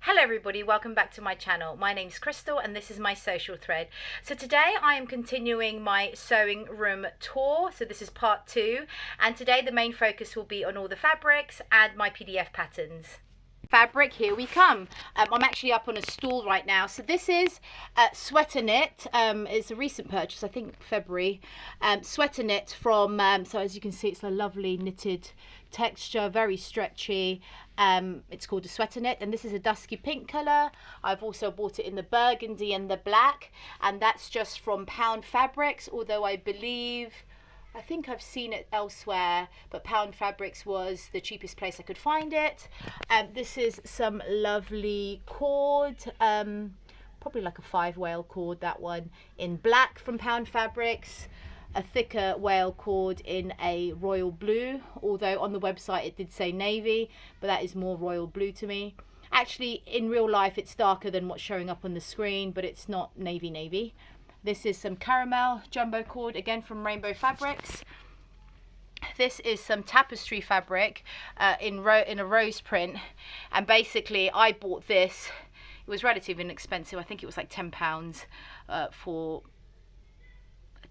Hello everybody, welcome back to my channel. My name's Crystal and this is my social thread. So today I am continuing my sewing room tour. So this is part 2, and today the main focus will be on all the fabrics and my PDF patterns. Fabric, here we come. I'm actually up on a stool right now. So this is sweater knit. It's a recent purchase, I think February. Sweater knit from, so as you can see, it's a lovely knitted texture, very stretchy. It's called a sweater knit, and this is a dusky pink colour. I've also bought it in the burgundy and the black, and that's just from Pound Fabrics, although I think I've seen it elsewhere, but Pound Fabrics was the cheapest place I could find it. This is some lovely cord, probably like a 5 wale cord, that one, in black from Pound Fabrics. A thicker wale cord in a royal blue, although on the website it did say navy, but that is more royal blue to me. Actually, in real life it's darker than what's showing up on the screen, but it's not navy. This is some caramel jumbo cord, again from Rainbow Fabrics. This is some tapestry fabric in a rose print, and basically I bought this. It was relatively inexpensive. I think it was like £10 for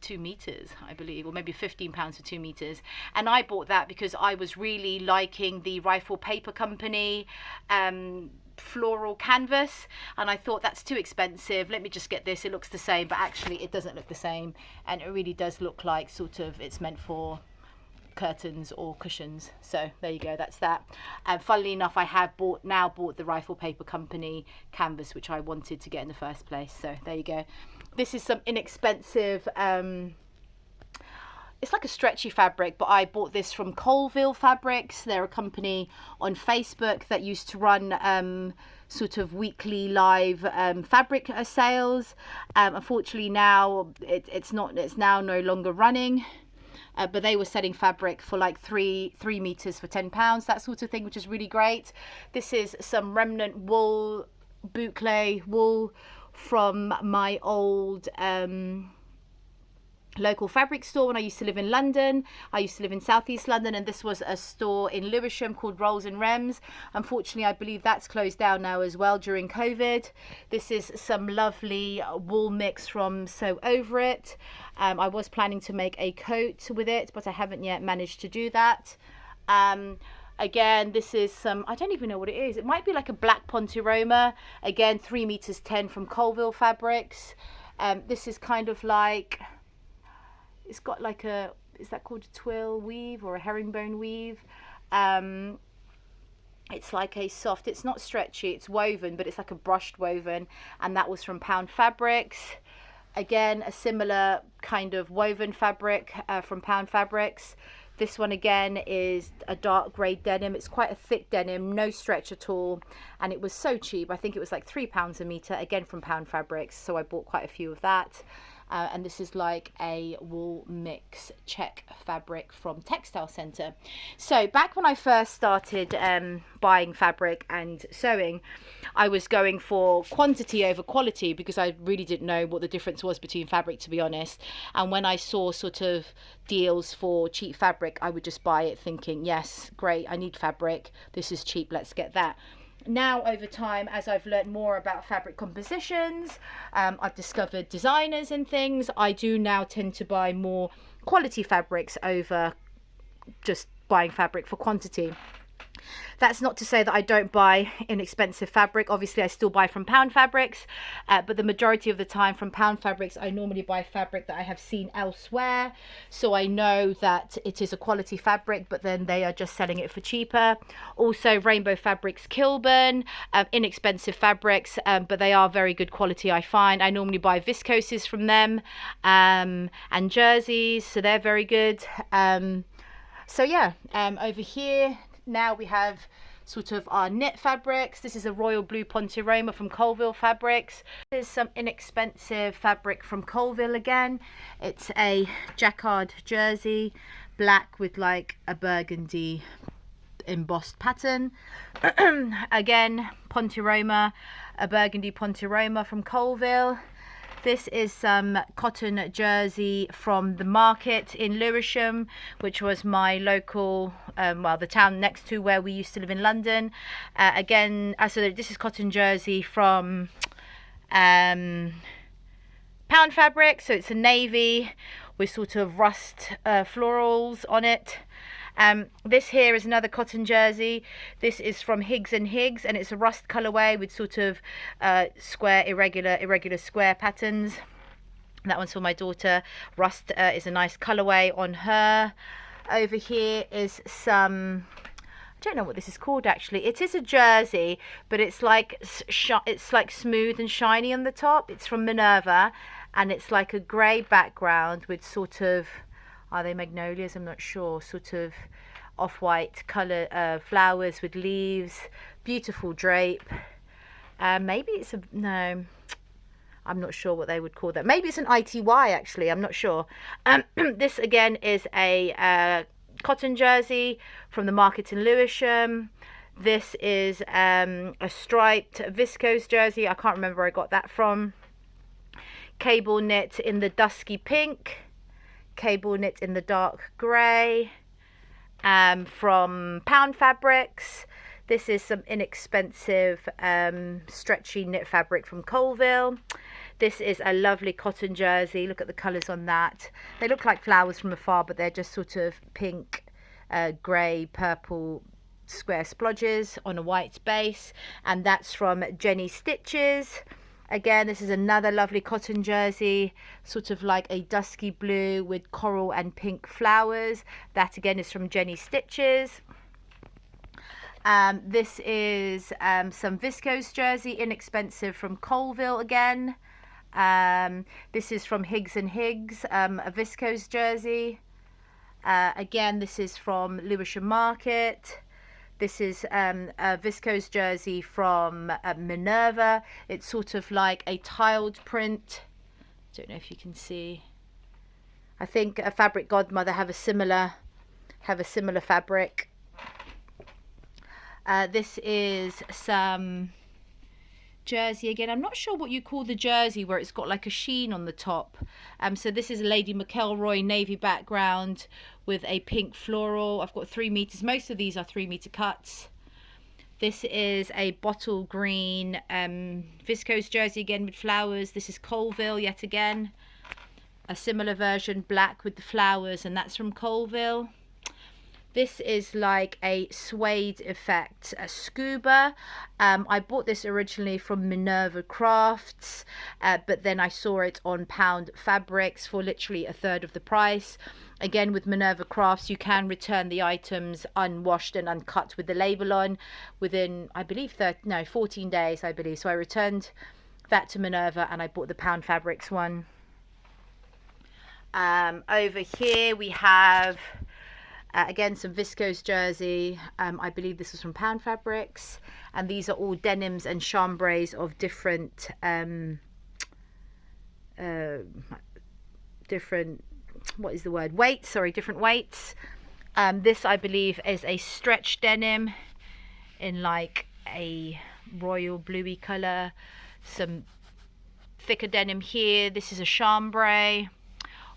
2 meters, I believe, or maybe £15 for 2 meters. And I bought that because I was really liking the Rifle Paper Company floral canvas, and I thought that's too expensive, let me just get this. It looks the same, but actually it doesn't look the same, and it really does look like sort of it's meant for curtains or cushions. So there you go, that's that. And funnily enough, I have now bought the Rifle Paper Company canvas, which I wanted to get in the first place. So there you go. This is some inexpensive, it's like a stretchy fabric, but I bought this from Colville Fabrics. They're a company on Facebook that used to run sort of weekly live fabric sales. Unfortunately now it's now no longer running. But they were selling fabric for like 3 meters for £10, that sort of thing, which is really great. This is some remnant wool, boucle wool from my old local fabric store when I used to live in London. I used to live in southeast London, and this was a store in Lewisham called Rolls and Rems. Unfortunately, I believe that's closed down now as well during COVID. This is some lovely wool mix from Sew Over It. I was planning to make a coat with it, but I haven't yet managed to do that. Again, this is some, I don't even know what it is. It might be like a black ponturoma. Again, 3 meters 10 from Colville Fabrics. This is kind of like, it's got like a, is that called a twill weave or a herringbone weave? It's like a soft, it's not stretchy, it's woven, but it's like a brushed woven, and that was from Pound Fabrics. Again, a similar kind of woven fabric from Pound Fabrics. This one again is a dark grey denim. It's quite a thick denim, no stretch at all, and it was so cheap. I think it was like £3 a meter, again from Pound Fabrics, so I bought quite a few of that. And this is like a wool mix check fabric from Textile Centre. So back when I first started buying fabric and sewing, I was going for quantity over quality because I really didn't know what the difference was between fabric, to be honest. And when I saw sort of deals for cheap fabric, I would just buy it thinking, yes, great, I need fabric, this is cheap, let's get that. Now over time, as I've learned more about fabric compositions, I've discovered designers and things, I do now tend to buy more quality fabrics over just buying fabric for quantity. That's not to say that I don't buy inexpensive fabric. Obviously I still buy from Pound Fabrics, but the majority of the time from Pound Fabrics I normally buy fabric that I have seen elsewhere, so I know that it is a quality fabric, but then they are just selling it for cheaper. Also Rainbow Fabrics Kilburn, inexpensive fabrics, but they are very good quality, I find. I normally buy viscoses from them, and jerseys, so they're very good. So yeah, over here now we have sort of our knit fabrics. This is a royal blue ponturoma from Colville Fabrics. There's some inexpensive fabric from Colville again. It's a jacquard jersey, black with like a burgundy embossed pattern. Again, ponturoma, a burgundy ponturoma from Colville. This is some cotton jersey from the market in Lewisham, which was my local, well, the town next to where we used to live in London. Again, so this is cotton jersey from Pound Fabric, so it's a navy with sort of rust florals on it. This here is another cotton jersey. This is from Higgs and Higgs, and it's a rust colorway with sort of square, irregular square patterns. That one's for my daughter. Rust is a nice colorway on her. Over here is some, I don't know what this is called actually. It is a jersey, but it's like smooth and shiny on the top. It's from Minerva, and it's like a grey background with sort of, are they magnolias? I'm not sure. Sort of off-white colour flowers with leaves. Beautiful drape. Maybe it's a, no, I'm not sure what they would call that. Maybe it's an ITY actually. I'm not sure. This again is a cotton jersey from the market in Lewisham. This is a striped viscose jersey. I can't remember where I got that from. Cable knit in the dusky pink. Cable knit in the dark grey, from Pound Fabrics. This is some inexpensive stretchy knit fabric from Colville. This is a lovely cotton jersey. Look at the colours on that. They look like flowers from afar, but they're just sort of pink, grey, purple square splodges on a white base, and that's from Jenny Stitches. Again, this is another lovely cotton jersey, sort of like a dusky blue with coral and pink flowers. That again is from Jenny Stitches. This is some viscose jersey, inexpensive, from Colville again. This is from Higgs and Higgs, a viscose jersey. Again, this is from Lewisham Market. This is a viscose jersey from Minerva. It's sort of like a tiled print. Don't know if you can see. I think a Fabric Godmother have a similar fabric. This is some jersey again. I'm not sure what you call the jersey where it's got like a sheen on the top. So this is a Lady McElroy navy background with a pink floral. I've got 3 meters. Most of these are 3 meter cuts. This is a bottle green viscose jersey again with flowers. This is Colville yet again. A similar version, black with the flowers, and that's from Colville. This is like a suede effect, a scuba. I bought this originally from Minerva Crafts, but then I saw it on Pound Fabrics for literally 1/3 of the price. Again, with Minerva Crafts, you can return the items unwashed and uncut with the label on within, I believe, 14 days, I believe. So I returned that to Minerva and I bought the Pound Fabrics one. Over here we have again some viscose jersey. I believe this was from Pound Fabrics, and these are all denims and chambrays of different what is the word, weights, sorry, different weights. This I believe is a stretch denim in like a royal bluey color. Some thicker denim here. This is a chambray.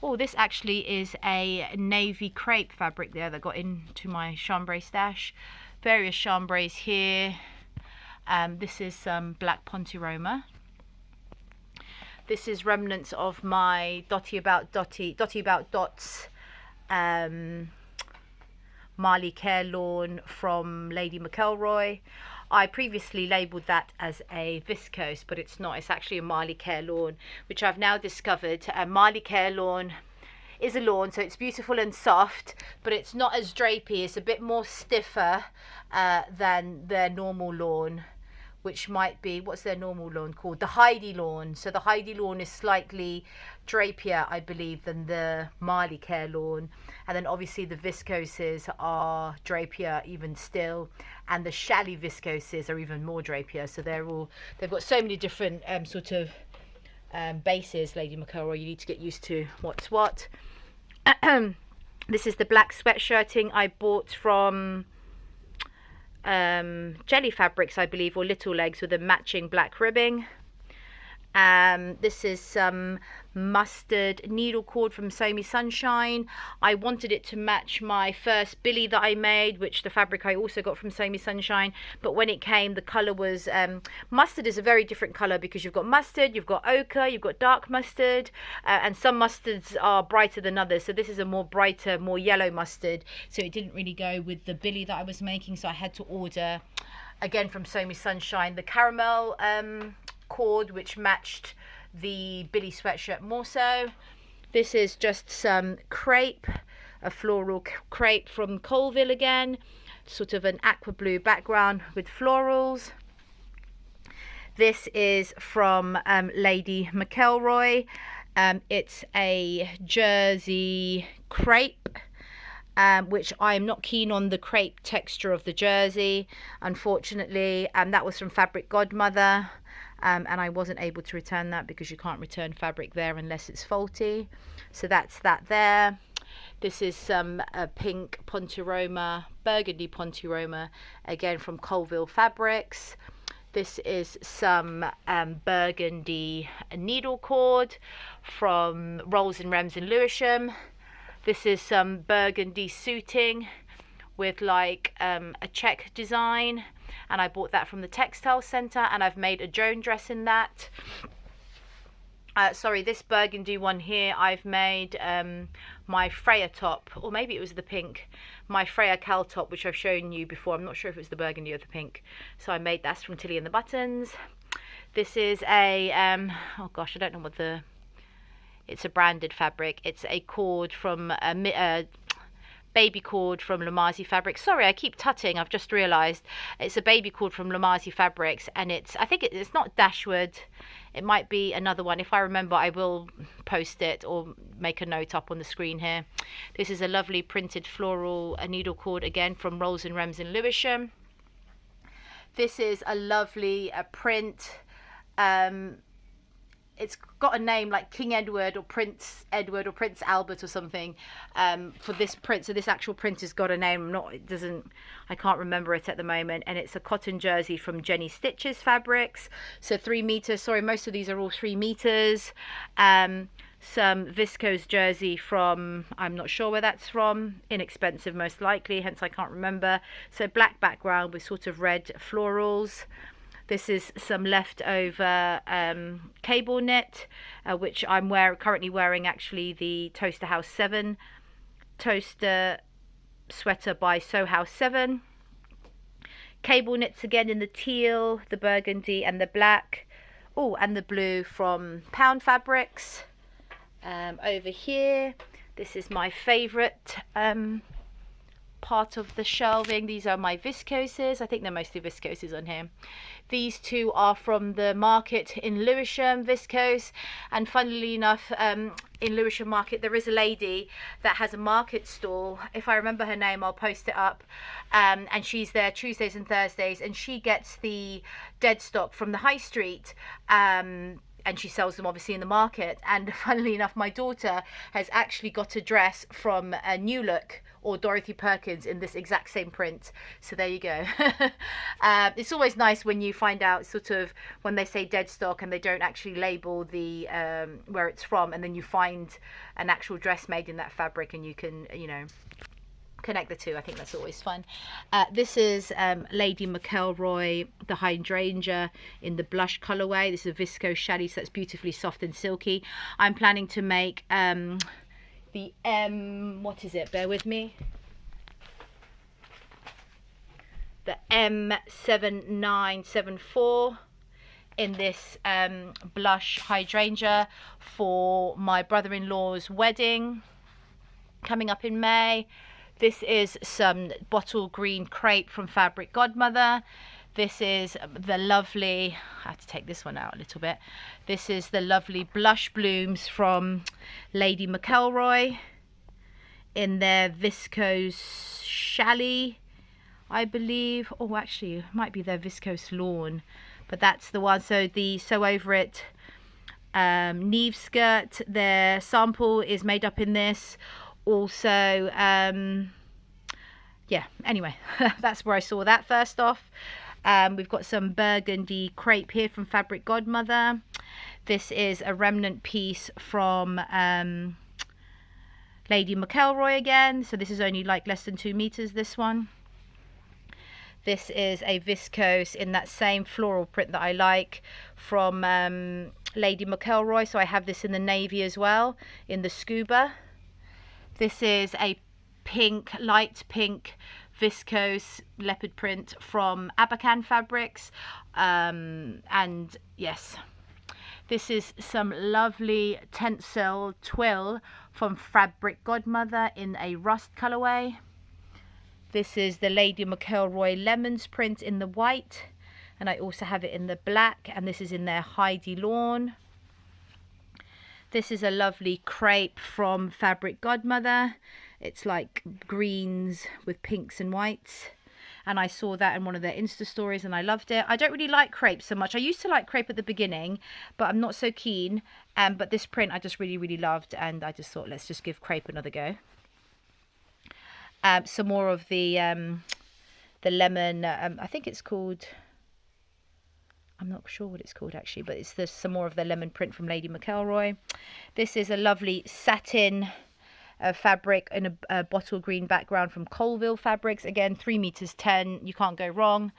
Oh, this actually is a navy crepe fabric there that got into my chambray stash. Various chambrays here. This is some black Ponte-Roma. This is remnants of my Dotty About Dots Marley Care lawn from Lady McElroy. I previously labelled that as a viscose, but it's not. It's actually a Marley Care lawn, which I've now discovered. A Marley Care lawn is a lawn, so it's beautiful and soft, but it's not as drapey. It's a bit more stiffer than their normal lawn, which might be, what's their normal lawn called? The Heidi lawn. So the Heidi lawn is slightly drapier, I believe, than the Marley Care lawn. And then obviously the viscoses are drapier even still, and the Shally viscoses are even more drapier. So they've got so many different sort of bases, Lady McElroy. You need to get used to what's what. This is the black sweatshirting I bought from Jelly Fabrics, I believe, or Little Legs, with a matching black ribbing. This is some mustard needle cord from Sew Me Sunshine. I wanted it to match my first Billy that I made, which the fabric I also got from Sew Me Sunshine. But when it came, the colour was mustard is a very different colour, because you've got mustard, you've got ochre, you've got dark mustard, and some mustards are brighter than others. So this is a more brighter, more yellow mustard. So it didn't really go with the Billy that I was making. So I had to order again from Sew Me Sunshine the caramel cord, which matched the Billy sweatshirt more so. This is just some crepe, a floral crepe from Colville again, sort of an aqua blue background with florals. This is from Lady McElroy. It's a jersey crepe, which I'm not keen on the crepe texture of the jersey, unfortunately. That was from Fabric Godmother. And I wasn't able to return that, because you can't return fabric there unless it's faulty. So that's that there. This is some pink Ponturoma, burgundy Ponturoma, again from Colville Fabrics. This is some burgundy needle cord from Rolls and Rems in Lewisham. This is some burgundy suiting with like a check design, and I bought that from the textile centre, and I've made a Joan dress in that. Sorry, this burgundy one here, I've made my Freya top, or maybe it was the pink, my Freya Cal top, which I've shown you before. I'm not sure if it was the burgundy or the pink. So I made that from Tilly and the Buttons. This is a oh gosh, I don't know what the, it's a branded fabric. It's a cord from baby cord from Lamazi Fabrics. Sorry, I keep tutting. I've just realised it's a baby cord from Lamazi Fabrics, and I think it's not Dashwood. It might be another one. If I remember, I will post it or make a note up on the screen here. This is a lovely printed floral needle cord, again from Rolls and Rems in Lewisham. This is a lovely print. It's got a name like King Edward or Prince Edward or Prince Albert or something for this print. So this actual print has got a name. I can't remember it at the moment. And it's a cotton jersey from Jenny Stitches Fabrics. So 3 meters. Sorry, most of these are all 3 meters. Some viscose jersey from, I'm not sure where that's from. Inexpensive, most likely. Hence, I can't remember. So black background with sort of red florals. This is some leftover cable knit, which I'm currently wearing actually the Toaster House 7 toaster sweater by Sew House 7. Cable knits again in the teal, the burgundy and the black. Oh, and the blue from Pound Fabrics. Over here, this is my favourite part of the shelving. These are my viscoses. I think they're mostly viscoses on here. These two are from the market in Lewisham, viscose. And funnily enough, in Lewisham Market there is a lady that has a market stall. If I remember her name, I'll post it up. And she's there Tuesdays and Thursdays, and she gets the dead stock from the high street. And she sells them obviously in the market. And funnily enough, my daughter has actually got a dress from New Look or Dorothy Perkins in this exact same print. So there you go. It's always nice when you find out sort of when they say dead stock and they don't actually label the where it's from, and then you find an actual dress made in that fabric and you can, you know, connect the two. I think that's always fun. This is Lady McElroy, the hydrangea in the blush colorway. This is a viscose challis that's beautifully soft and silky. I'm planning to make the what is it? Bear with me. The M7974 in this blush hydrangea for my brother-in-law's wedding coming up in May. This is some bottle green crepe from Fabric Godmother. This is the lovely, I have to take this one out a little bit. This is the lovely blush blooms from Lady McElroy in their viscose chalet, I believe. Oh, actually, it might be their viscose lawn, but that's the one. So the Sew Over It Neve skirt, their sample is made up in this. Also, yeah, anyway, that's where I saw that first off. We've got some burgundy crepe here from Fabric Godmother. This is a remnant piece from Lady McElroy again. So this is only like less than 2 meters, this one. This is a viscose in that same floral print that I like from Lady McElroy. So I have this in the navy as well, in the scuba. This is a pink, light pink viscose leopard print from Abacan Fabrics. And yes, this is some lovely tencel twill from Fabric Godmother in a rust colorway. This is the Lady McElroy Lemons print in the white, and I also have it in the black, and this is in their Heidi Lawn. This is a lovely crepe from Fabric Godmother. It's like greens with pinks and whites, and I saw that in one of their Insta stories and I loved it. I don't really like crepe so much. I used to like crepe at the beginning, but I'm not so keen. But this print I just really loved, and I just thought, let's just give crepe another go. Some more of the lemon, I think it's called, I'm not sure what it's called actually, but it's some more of the lemon print from Lady McElroy. This is a lovely satin fabric in a bottle green background from Colville Fabrics. Again, 3 meters 10, you can't go wrong.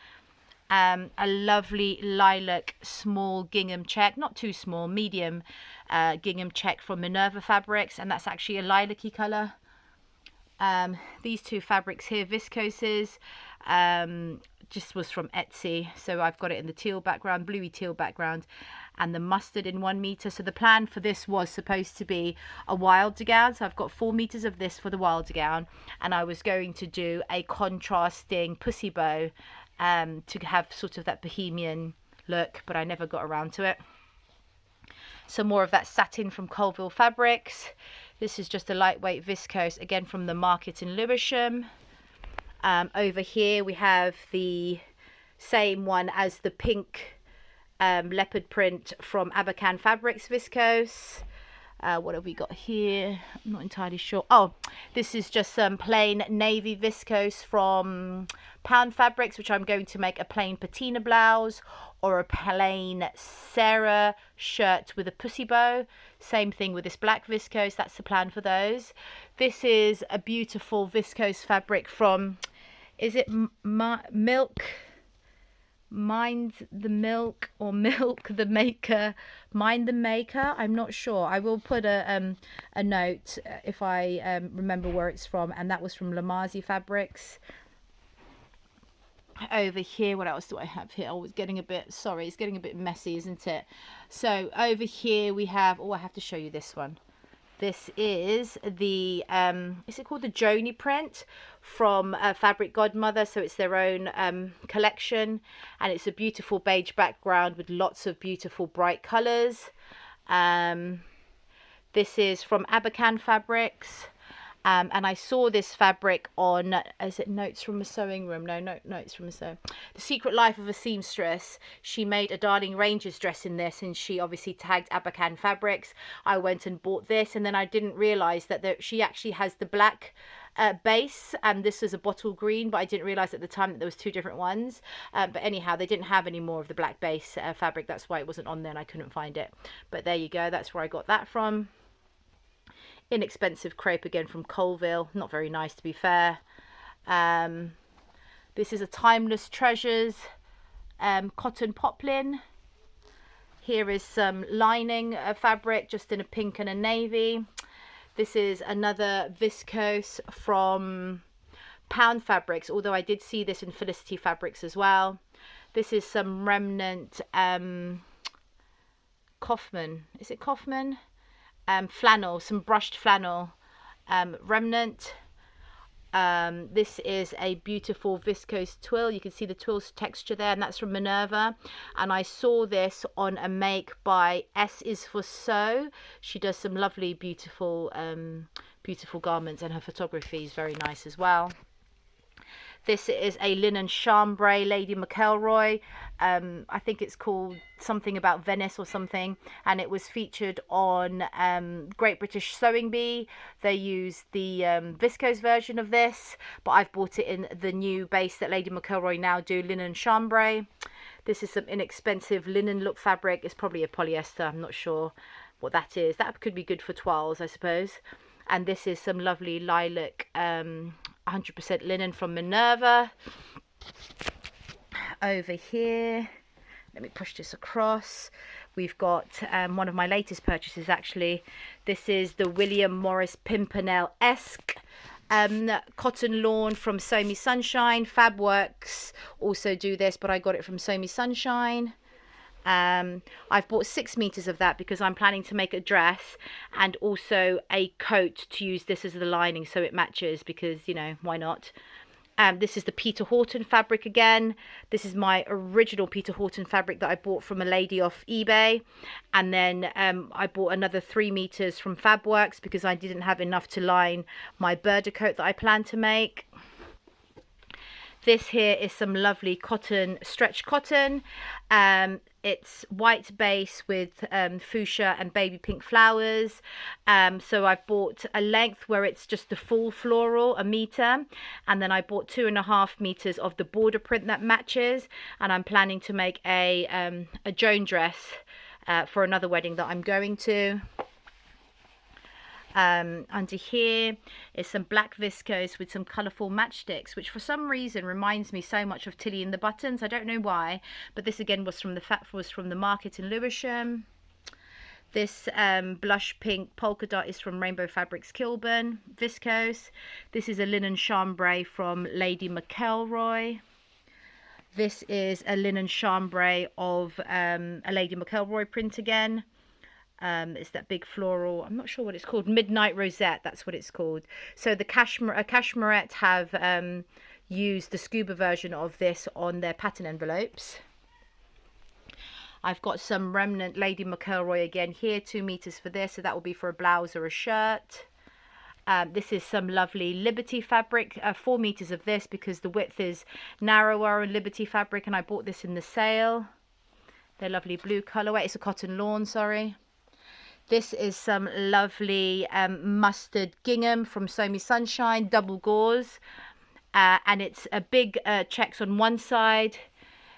A lovely lilac small gingham check, not too small, medium gingham check from Minerva Fabrics, and that's actually a lilac-y colour. These two fabrics here, viscoses, just was from Etsy, so I've got it in the teal background, bluey teal background, and the mustard in 1 meter. So the plan for this was supposed to be a wilder gown, so I've got 4 meters of this for the wilder gown, and I was going to do a contrasting pussy bow to have sort of that bohemian look, but I never got around to it. Some more of that satin from Colville Fabrics. This is just a lightweight viscose, again from the market in Lewisham. Over here we have the same one as the pink leopard print from Abacan Fabrics viscose. What have we got here? I'm not entirely sure. Oh, this is just some plain navy viscose from Pound Fabrics, which I'm going to make a plain patina blouse or a plain Sarah shirt with a pussy bow. Same thing with this black viscose. That's the plan for those. This is a beautiful viscose fabric from, is it Milk? Mind the Milk or Milk the Maker, Mind the Maker, I'm not sure. I will put a note if I remember where it's from, and that was from Lamazi Fabrics. Over here, what else do I have here? Oh, it's getting a bit, sorry, it's getting a bit messy, isn't it? So over here we have, oh, I have to show you this one. This is the, is it called the Joni print from Fabric Godmother? So it's their own collection, and it's a beautiful beige background with lots of beautiful bright colours. This is from Abacan Fabrics. And I saw this fabric on, is it Notes from a Sewing Room? No, Notes from a Sewing. The Secret Life of a Seamstress. She made a Darling Ranger's dress in this, and she obviously tagged Abacan Fabrics. I went and bought this, and then I didn't realise that she actually has the black base, and this is a bottle green, but I didn't realise at the time that there was 2 different ones. But anyhow, they didn't have any more of the black base fabric. That's why it wasn't on there and I couldn't find it. But there you go. That's where I got that from. Inexpensive crepe again from Colville, not very nice to be fair. This is a Timeless Treasures cotton poplin. Here is some lining fabric just in a pink and a navy. This is another viscose from Pound Fabrics, although I did see this in Felicity Fabrics as well. This is some remnant Kaufman, is it Kaufman? Flannel, some brushed flannel remnant. This is a beautiful viscose twill. You can see the twill's texture there, and that's from Minerva. And I saw this on a make by S is for Sew. She does some lovely, beautiful garments, and her photography is very nice as well. This is a linen chambray Lady McElroy. I think it's called something about Venice or something, and it was featured on Great British Sewing Bee. They used the viscose version of this, but I've bought it in the new base that Lady McElroy now do, linen chambray. This is some inexpensive linen look fabric. It's probably a polyester. I'm not sure what that is. That could be good for toiles, I suppose. And this is some lovely lilac 100% linen from Minerva. Over here, let me push this across. We've got one of my latest purchases, actually. This is the William Morris Pimpernel-esque cotton lawn from Sew Me Sunshine. Fabworks also do this, but I got it from Sew Me Sunshine. I've bought 6 meters of that because I'm planning to make a dress and also a coat to use this as the lining so it matches, because, you know, why not? This is the Peter Horton fabric again. This is my original Peter Horton fabric that I bought from a lady off eBay. And then I bought another 3 meters from Fabworks because I didn't have enough to line my birder coat that I plan to make. This here is some lovely cotton, stretch cotton. It's white base with fuchsia and baby pink flowers. So I've bought a length where it's just the full floral, 1 meter. And then I bought 2.5 meters of the border print that matches. And I'm planning to make a Joan dress for another wedding that I'm going to. Under here is some black viscose with some colourful matchsticks, which for some reason reminds me so much of Tilly and the Buttons. I don't know why, but this again was from the market in Lewisham. This blush pink polka dot is from Rainbow Fabrics Kilburn viscose. This is a linen chambray from Lady McElroy. This is a linen chambray of a Lady McElroy print again. It's that big floral, I'm not sure what it's called, Midnight Rosette, that's what it's called. So the Cashmerette have used the scuba version of this on their pattern envelopes. I've got some remnant Lady McElroy again here, 2 meters for this, so that will be for a blouse or a shirt. This is some lovely Liberty fabric, 4 meters of this because the width is narrower in Liberty fabric, and I bought this in the sale. They're lovely blue colorway. It's a cotton lawn, sorry. This is some lovely mustard gingham from Sew Me Sunshine, double gauze. And it's a big checks on one side,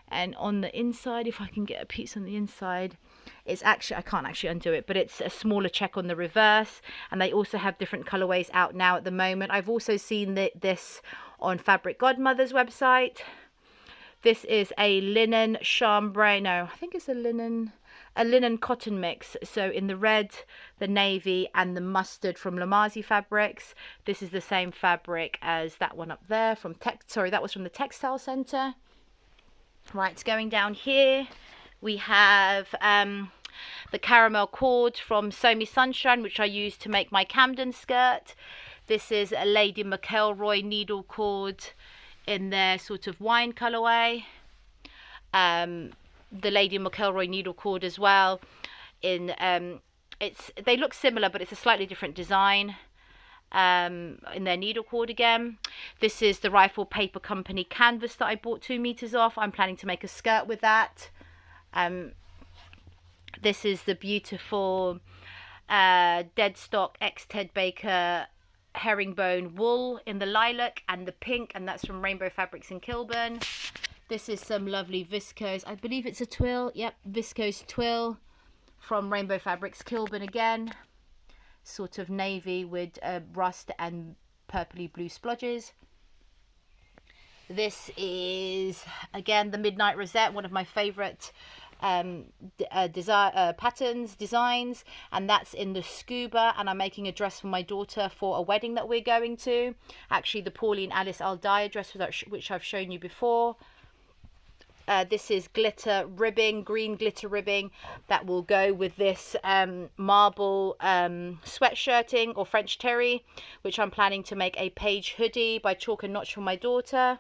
and on the inside, if I can get a piece on the inside, it's actually, I can't actually undo it, but it's a smaller check on the reverse. And they also have different colorways out now at the moment. I've also seen this on Fabric Godmother's website. This is a linen chambray, no, I think it's a linen cotton mix. So in the red, the navy, and the mustard from Lamazi Fabrics. This is the same fabric as that one up there from that was from the Textile Centre. Right, going down here, we have the caramel cord from Sew Me Sunshine, which I use to make my Camden skirt. This is a Lady McElroy needle cord in their sort of wine colorway. The Lady McElroy needle cord as well. They look similar, but it's a slightly different design in their needle cord again. This is the Rifle Paper Company canvas that I bought 2 meters off. I'm planning to make a skirt with that. This is the beautiful Deadstock X Ted Baker herringbone wool in the lilac and the pink, and that's from Rainbow Fabrics in Kilburn. This is some lovely viscose, I believe it's a twill, yep, viscose twill from Rainbow Fabrics Kilburn again, sort of navy with rust and purpley blue splodges. This is again the Midnight Rosette, one of my favorite designs, and that's in the scuba, and I'm making a dress for my daughter for a wedding that we're going to, actually the Pauline Alice Aldaya dress which I've shown you before. This is glitter ribbing, green glitter ribbing that will go with this marble sweatshirting or French terry, which I'm planning to make a page hoodie by Chalk and Notch for my daughter.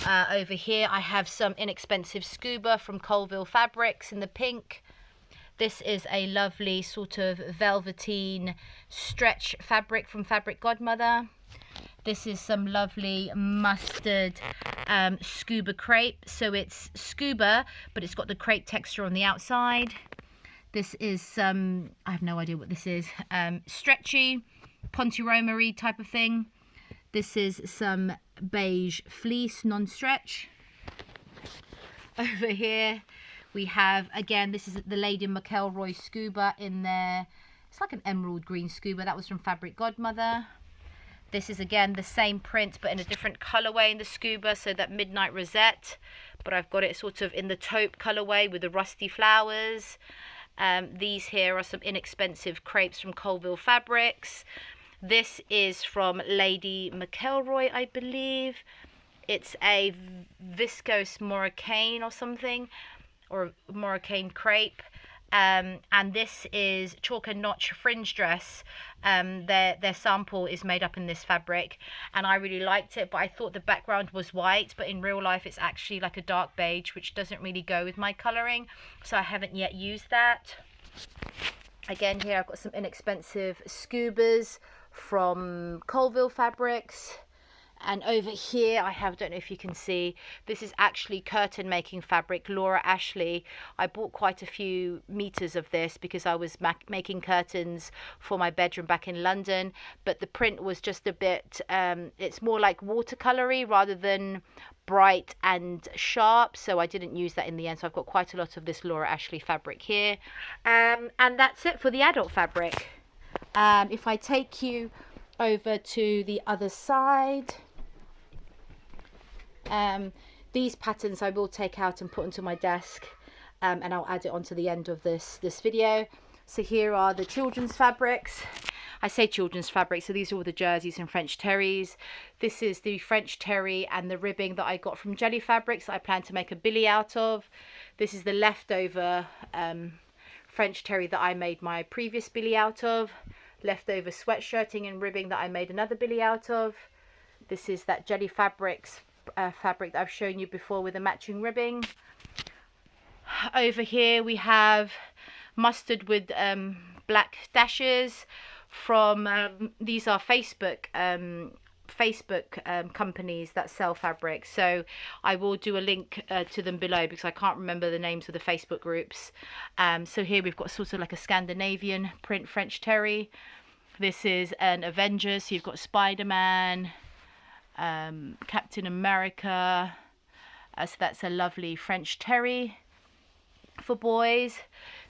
Over here I have some inexpensive scuba from Colville Fabrics in the pink. This is a lovely sort of velveteen stretch fabric from Fabric Godmother. This is some lovely mustard scuba crepe. So it's scuba, but it's got the crepe texture on the outside. This is some, I have no idea what this is, stretchy Ponte Romery type of thing. This is some beige fleece non-stretch. Over here we have, again, this is the Lady McElroy scuba in there. It's like an emerald green scuba. That was from Fabric Godmother. This is again the same print but in a different colorway in the scuba, so that midnight rosette, but I've got it sort of in the taupe colorway with the rusty flowers. These here are some inexpensive crepes from Colville Fabrics. This is from Lady McElroy, I believe. It's a viscose Moroccan or something, or Moroccan crepe. And this is Chalk and Notch fringe dress. Their sample is made up in this fabric, and I really liked it, but I thought the background was white, but in real life it's actually like a dark beige, which doesn't really go with my colouring, so I haven't yet used that. Again, here I've got some inexpensive scubas from Colville Fabrics. And over here I have, don't know if you can see, this is actually curtain making fabric, Laura Ashley. I bought quite a few meters of this because I was making curtains for my bedroom back in London, but the print was just a bit, it's more like watercolory rather than bright and sharp, so I didn't use that in the end. So I've got quite a lot of this Laura Ashley fabric here. And that's it for the adult fabric. If I take you over to the other side, these patterns I will take out and put onto my desk, and I'll add it onto the end of this video. So here are the children's fabrics. I say children's fabric, so these are all the jerseys and French terries. This is the French terry and the ribbing that I got from Jelly Fabrics that I plan to make a billy out of. This is the leftover French terry that I made my previous billy out of. Leftover sweatshirting and ribbing that I made another billy out of. This is that Jelly Fabrics fabric that I've shown you before with the matching ribbing. Over here we have mustard with black dashes from these are Facebook companies that sell fabric, so I will do a link to them below because I can't remember the names of the Facebook groups. So here we've got sort of like a Scandinavian print French terry. This is an Avengers, so you've got Spider-Man, Captain America, so that's a lovely French terry for boys.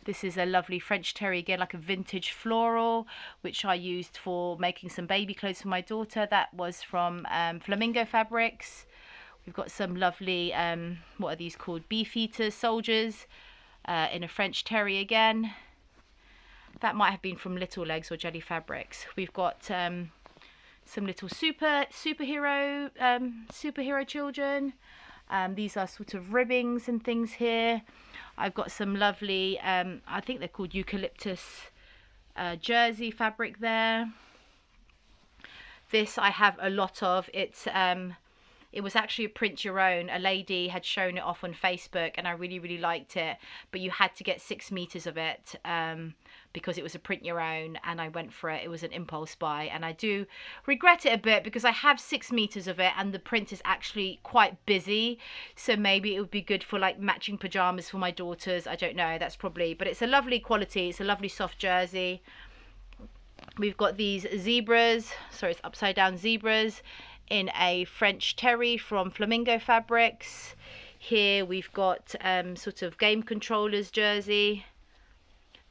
This is a lovely French terry, again like a vintage floral, which I used for making some baby clothes for my daughter. That was from Flamingo Fabrics. We've got some lovely, what are these called, Beefeater soldiers in a French terry again. That might have been from Little Legs or Jelly Fabrics. We've got some little superhero children. These are sort of ribbings and things here. I've got some lovely, I think they're called eucalyptus jersey fabric there. This I have a lot of. It was actually a print your own. A lady had shown it off on Facebook and I really liked it, but you had to get 6 meters of it because it was a print your own, and I went for it. It was an impulse buy, and I do regret it a bit because I have 6 meters of it and the print is actually quite busy, so maybe it would be good for like matching pajamas for my daughters. I don't know, that's probably, but it's a lovely quality. It's a lovely soft jersey. We've got these zebras, sorry, it's upside down zebras in a French terry from Flamingo Fabrics. Here we've got sort of game controllers jersey.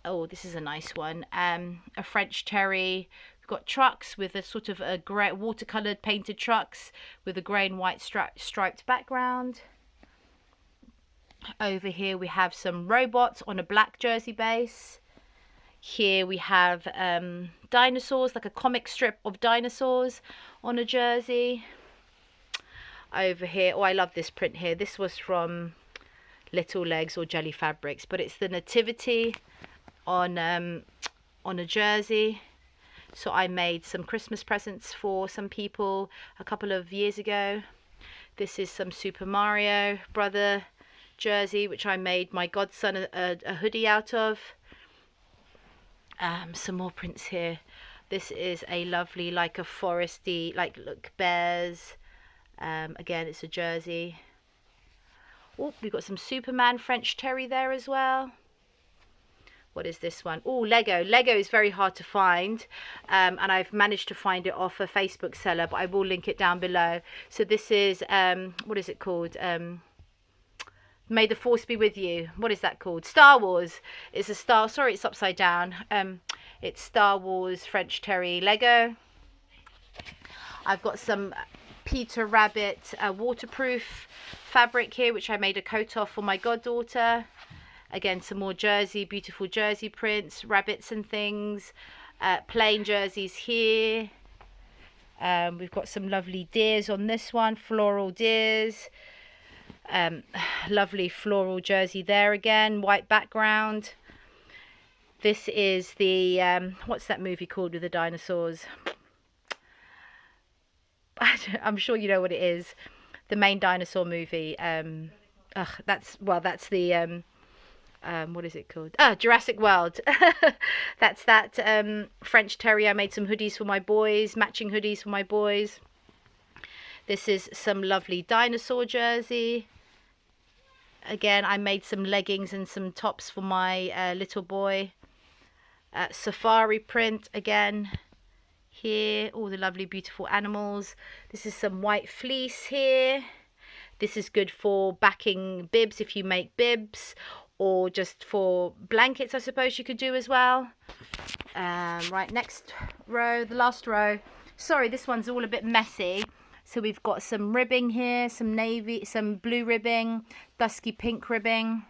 Oh, this is a nice one. A French terry. We've got trucks with a sort of a grey watercolored painted trucks with a grey and white striped background. Over here we have some robots on a black jersey base. Here we have dinosaurs, like a comic strip of dinosaurs on a jersey. Over here, oh, I love this print here. This was from Little Legs or Jelly Fabrics, but it's the nativity on a jersey. So I made some Christmas presents for some people a couple of years ago. This is some Super Mario Brother jersey, which I made my godson a hoodie out of. Some more prints here. This is a lovely, like a foresty, like look, bears. Again, it's a jersey. Oh, we've got some Superman French terry there as well. What is this one? Oh, Lego. Lego is very hard to find, and I've managed to find it off a Facebook seller, but I will link it down below. So this is what is it called? May the Force be with you. What is that called? Star Wars. It's a Star. Sorry, it's upside down. It's Star Wars French Terry Lego. I've got some Peter Rabbit waterproof fabric here, which I made a coat of for my goddaughter. Again, some more jersey, beautiful jersey prints, rabbits and things. Plain jerseys here. We've got some lovely deers on this one, floral deers. Lovely floral jersey there again, white background. This is the what's that movie called with the dinosaurs? I'm sure you know what it is. The main dinosaur movie. That's the what is it called? Jurassic World. That's that French Terrier. I made some hoodies for my boys, matching hoodies for my boys. This is some lovely dinosaur jersey. Again, I made some leggings and some tops for my little boy. Safari print again. Here, all the lovely, beautiful animals. This is some white fleece here. This is good for backing bibs if you make bibs, or just for blankets, I suppose you could do as well. Right, next row, the last row. Sorry, this one's all a bit messy. So we've got some ribbing here, some navy, some blue ribbing, dusky pink ribbing.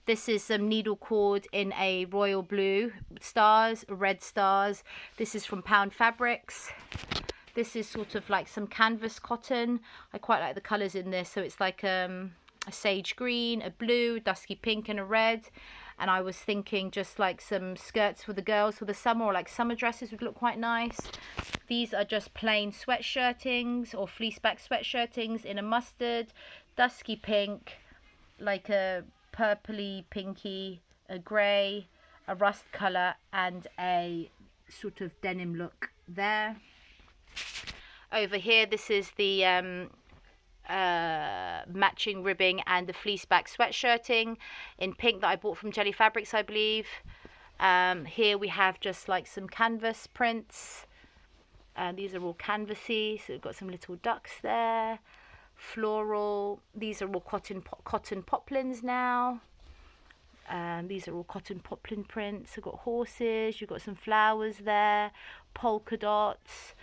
This is some needle cord in a royal blue, stars, red stars. This is from Pound Fabrics. This is sort of like some canvas cotton. I quite like the colours in this. So it's like a sage green, a blue, dusky pink and a red. And I was thinking just like some skirts for the girls for the summer, or like summer dresses would look quite nice. These are just plain sweatshirtings or fleeceback sweatshirtings in a mustard, dusky pink, like a purpley, pinky, a grey, a rust colour and a sort of denim look there. Over here, this is the matching ribbing and the fleeceback sweatshirting in pink that I bought from Jelly Fabrics, I believe. Here we have just like some canvas prints. These are all canvassy, so we've got some little ducks there. Floral. These are all cotton poplins now. These are all cotton poplin prints. We've got horses. You've got some flowers there. Polka dots.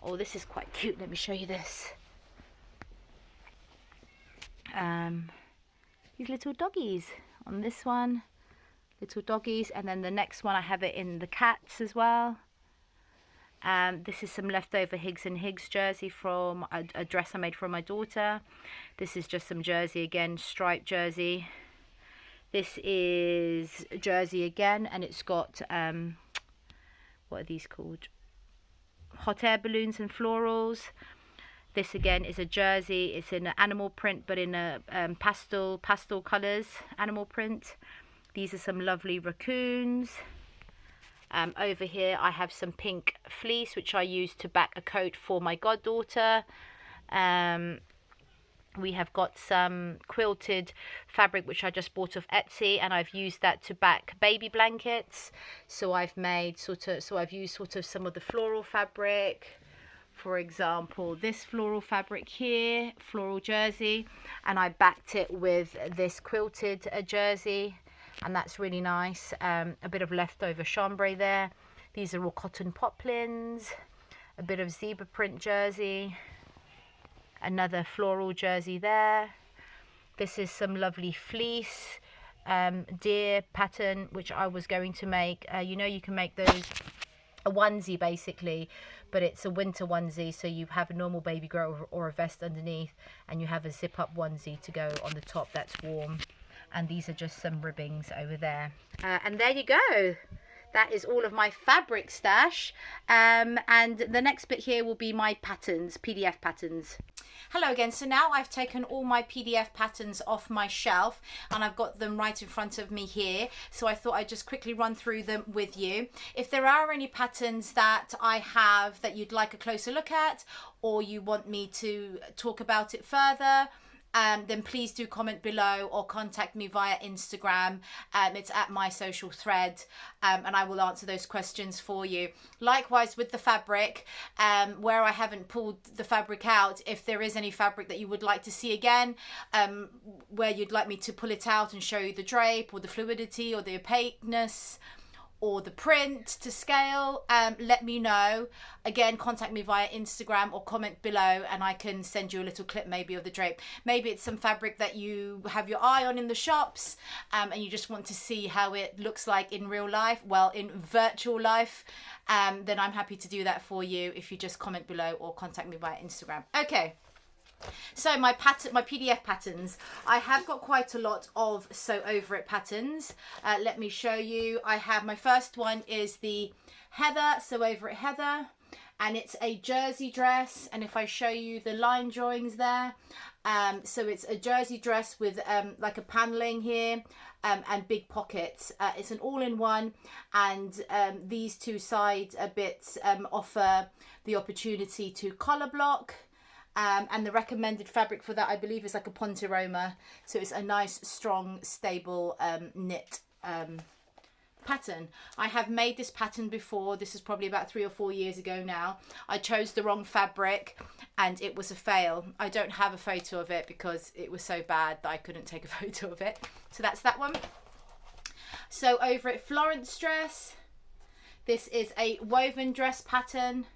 Oh, this is quite cute. Let me show you this. These little doggies on this one. Little doggies. And then the next one I have it in the cats as well. This is some leftover Higgs and Higgs jersey from a dress I made for my daughter. This is just some jersey again, striped jersey. This is jersey again, and it's got what are these called? Hot air balloons and florals. This again is a jersey. It's in an animal print, but in a pastel colours animal print. These are some lovely raccoons. Over here I have some pink fleece which I used to back a coat for my goddaughter. We have got some quilted fabric which I just bought off Etsy, and I've used that to back baby blankets. So I've used sort of some of the floral fabric. For example, this floral fabric here, floral jersey, and I backed it with this quilted jersey. And that's really nice. A bit of leftover chambray there. These are all cotton poplins. A bit of zebra print jersey. Another floral jersey there. This is some lovely fleece deer pattern which I was going to make. You know, you can make those a onesie basically, but it's a winter onesie, so you have a normal baby girl or a vest underneath, and you have a zip up onesie to go on the top that's warm. And these are just some ribbings over there. And there you go. That is all of my fabric stash. And the next bit here will be my patterns, PDF patterns. Hello again. So now I've taken all my PDF patterns off my shelf and I've got them right in front of me here. So I thought I'd just quickly run through them with you. If there are any patterns that I have that you'd like a closer look at, or you want me to talk about it further, then please do comment below or contact me via Instagram. It's at my social thread, and I will answer those questions for you. Likewise with the fabric, where I haven't pulled the fabric out, if there is any fabric that you would like to see again, where you'd like me to pull it out and show you the drape or the fluidity or the opaqueness or the print to scale, let me know. Again, contact me via Instagram or comment below, and I can send you a little clip maybe of the drape. Maybe it's some fabric that you have your eye on in the shops, and you just want to see how it looks like in real life, well, in virtual life, then I'm happy to do that for you if you just comment below or contact me via Instagram. Okay. So my PDF patterns, I have got quite a lot of Sew Over It patterns. Let me show you. I have, my first one is the Heather, Sew Over It Heather, and it's a jersey dress. And if I show you the line drawings there, so it's a jersey dress with like a paneling here, and big pockets. It's an all-in-one, and these two side bits offer the opportunity to collar block. And the recommended fabric for that, I believe, is like a Ponte-Roma. So it's a nice, strong, stable knit pattern. I have made this pattern before. This is probably about 3 or 4 years ago now. I chose the wrong fabric and it was a fail. I don't have a photo of it because it was so bad that I couldn't take a photo of it. So that's that one. Sew Over It Florence dress. This is a woven dress pattern.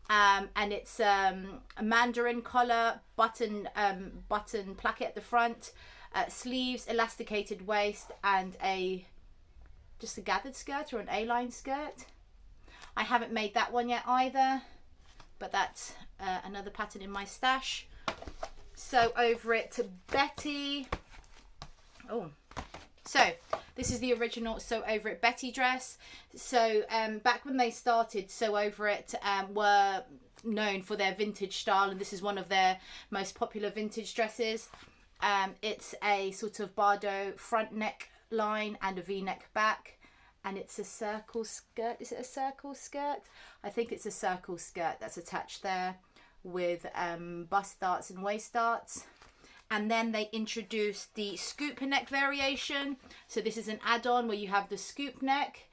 And it's a mandarin collar, button placket at the front, sleeves, elasticated waist, and just a gathered skirt or an A-line skirt. I haven't made that one yet either, but that's another pattern in my stash. Sew Over It Betty. Oh. So this is the original Sew Over It Betty dress. So back when they started, Sew Over It were known for their vintage style, and this is one of their most popular vintage dresses. It's a sort of Bardot front neck line and a V-neck back, and it's a circle skirt. Is it a circle skirt? I think it's a circle skirt that's attached there with bust darts and waist darts. And then they introduced the scoop neck variation. So this is an add-on where you have the scoop neck.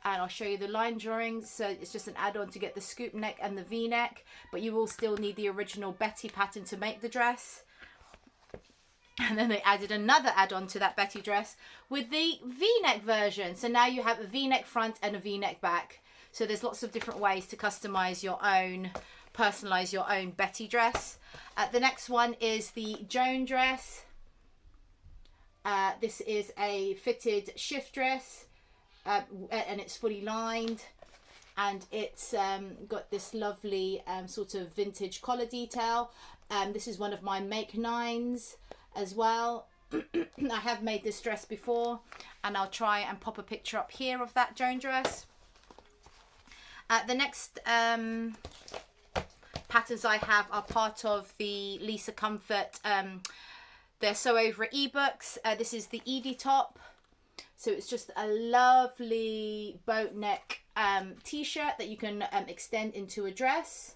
And I'll show you the line drawings. So it's just an add-on to get the scoop neck and the V-neck. But you will still need the original Betty pattern to make the dress. And then they added another add-on to that Betty dress with the V-neck version. So now you have a V-neck front and a V-neck back. So there's lots of different ways to customize your own, personalize your own Betty dress. The next one is the Joan dress. This is a fitted shift dress, and it's fully lined, and it's got this lovely sort of vintage collar detail. This is one of my make 9s as well. I have made this dress before, and I'll try and pop a picture up here of that Joan dress. The next patterns I have are part of the Lisa Comfort, their Sew Over It ebooks. This is the Edie top. So it's just a lovely boat neck t-shirt that you can extend into a dress.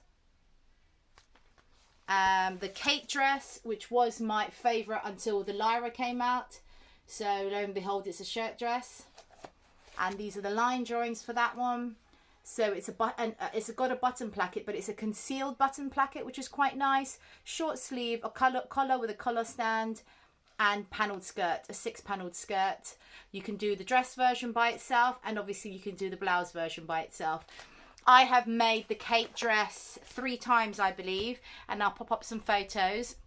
The Kate dress, which was my favourite until the Lyra came out. So lo and behold, it's a shirt dress. And these are the line drawings for that one. So it's it's got a button placket, but it's a concealed button placket, which is quite nice. Short sleeve, a collar with a collar stand, and panelled skirt, a 6-panelled skirt. You can do the dress version by itself, and obviously you can do the blouse version by itself. I have made the Kate dress 3 times, I believe, and I'll pop up some photos.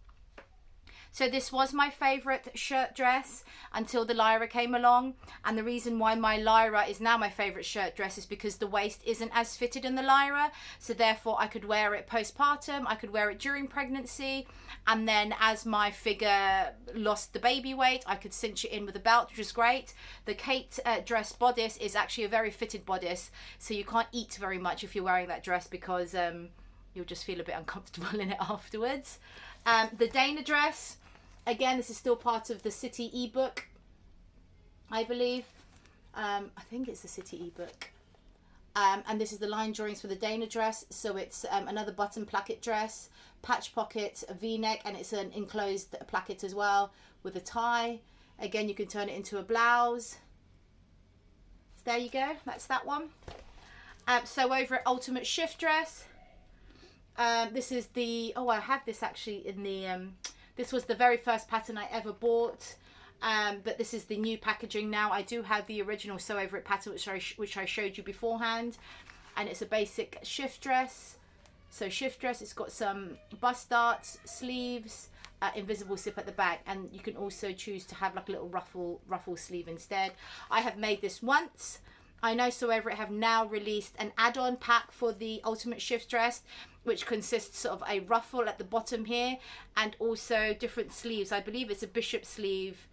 So this was my favourite shirt dress until the Lyra came along. And the reason why my Lyra is now my favourite shirt dress is because the waist isn't as fitted in the Lyra. So therefore I could wear it postpartum, I could wear it during pregnancy. And then as my figure lost the baby weight, I could cinch it in with a belt, which is great. The Kate dress bodice is actually a very fitted bodice. So you can't eat very much if you're wearing that dress because you'll just feel a bit uncomfortable in it afterwards. The Dana dress. Again, this is still part of the City ebook, I believe. I think it's the City ebook. And this is the line drawings for the Dana dress. So it's another button placket dress, patch pocket, a v-neck, and it's an enclosed placket as well with a tie. Again, you can turn it into a blouse. So there you go, that's that one. So over at Ultimate Shift Dress, this is the, oh, I have this actually in the, this was the very first pattern I ever bought. But this is the new packaging now. I do have the original Sew Over It pattern, which I showed you beforehand, and it's a basic shift dress. So shift dress, it's got some bust darts, sleeves, invisible zip at the back, and you can also choose to have like a little ruffle sleeve instead. I have made this once. I know Sew Over It have now released an add-on pack for the Ultimate Shift Dress, which consists of a ruffle at the bottom here and also different sleeves. I believe it's a bishop sleeve,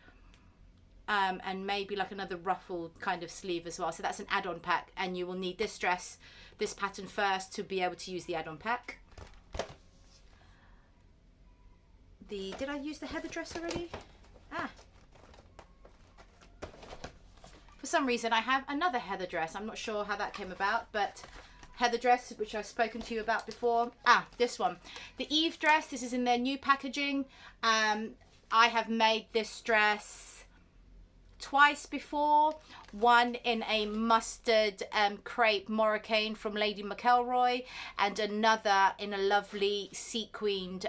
and maybe like another ruffle kind of sleeve as well. So that's an add-on pack, and you will need this dress, this pattern first to be able to use the add-on pack. Did I use the heather dress already? For some reason I have another heather dress. I'm not sure how that came about, but heather dress, which I've spoken to you about before. This one, the Eve dress. This is in their new packaging. I have made this dress twice before, one in a mustard crepe Moroccan from Lady McElroy, and another in a lovely sequined